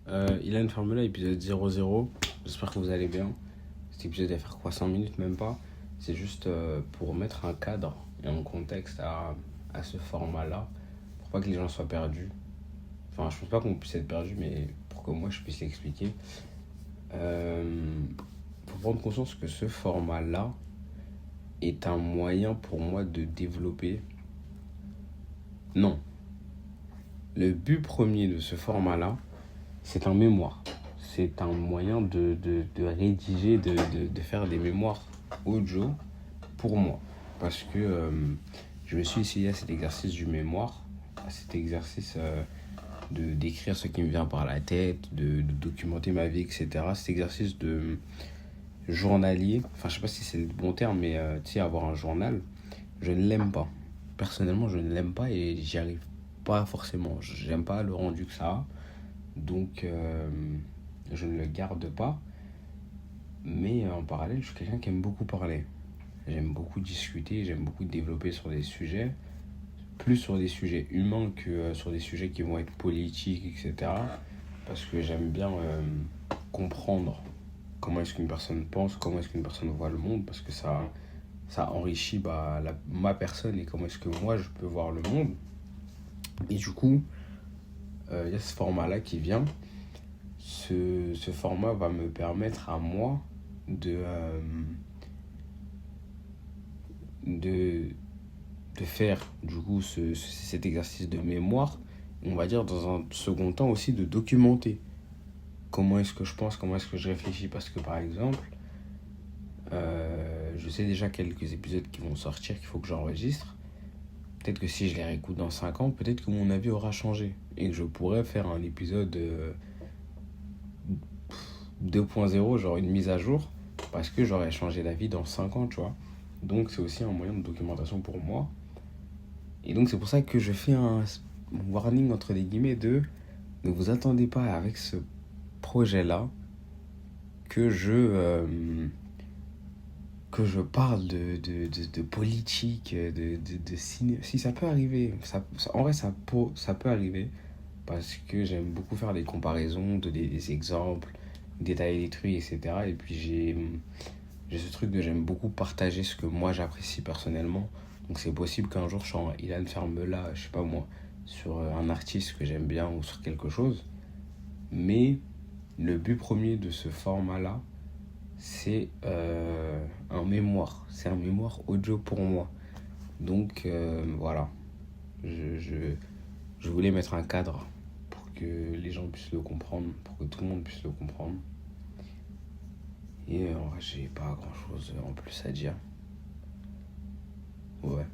Ilan Formula, épisode 00. J'espère que vous allez bien. Cet épisode va faire quoi, 100 minutes, même pas. C'est juste pour mettre un cadre et un contexte à ce format-là, pour pas que les gens soient perdus. Enfin, je pense pas qu'on puisse être perdu, mais pour que moi je puisse l'expliquer. Faut prendre conscience que ce format-là est un moyen pour moi de développer. Non. Le but premier de ce format-là, c'est un mémoire. C'est un moyen de rédiger, de faire des mémoires audio pour moi. Parce que je me suis essayé à cet exercice du mémoire, à cet exercice d'écrire ce qui me vient par la tête, de documenter ma vie, etc. Cet exercice de journalier, enfin je sais pas si c'est le bon terme, mais tu sais, avoir un journal, je ne l'aime pas. Personnellement, je ne l'aime pas et j'y arrive pas forcément. J'aime pas le rendu que ça a. Donc, je ne le garde pas. Mais en parallèle, je suis quelqu'un qui aime beaucoup parler. J'aime beaucoup discuter, j'aime beaucoup développer sur des sujets, plus sur des sujets humains que sur des sujets qui vont être politiques, etc. Parce que j'aime bien comprendre comment est-ce qu'une personne pense, comment est-ce qu'une personne voit le monde, parce que ça enrichit ma personne et comment est-ce que moi je peux voir le monde. Et du coup, il y a ce format-là qui vient. Ce format va me permettre à moi de faire du coup cet exercice de mémoire, on va dire dans un second temps aussi de documenter comment est-ce que je pense, comment est-ce que je réfléchis, parce que par exemple, je sais déjà quelques épisodes qui vont sortir qu'il faut que j'enregistre. Peut-être que si je les réécoute dans 5 ans, peut-être que mon avis aura changé et que je pourrais faire un épisode 2.0, genre une mise à jour, parce que j'aurais changé d'avis dans 5 ans, tu vois. Donc c'est aussi un moyen de documentation pour moi. Et donc c'est pour ça que je fais un warning entre les guillemets de ne vous attendez pas avec ce projet-là que je parle de politique, de ciné. Si, ça peut arriver. En vrai, ça peut arriver. Parce que j'aime beaucoup faire des comparaisons, donner des exemples, détailler les trucs, etc. Et puis j'ai ce truc de j'aime beaucoup partager ce que moi j'apprécie personnellement. Donc c'est possible qu'un jour je sois en Ilan Fermela, je sais pas moi, sur un artiste que j'aime bien ou sur quelque chose. Mais le but premier de ce format-là, c'est un mémoire. C'est un mémoire audio pour moi. Donc voilà. Je voulais mettre un cadre pour que les gens puissent le comprendre, pour que tout le monde puisse le comprendre. Et en vrai, j'ai pas grand chose en plus à dire. Ouais,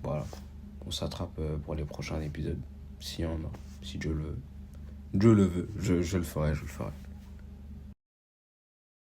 voilà. On s'attrape pour les prochains épisodes. S'il y en a, si Dieu le veut. Dieu le veut, je le ferai.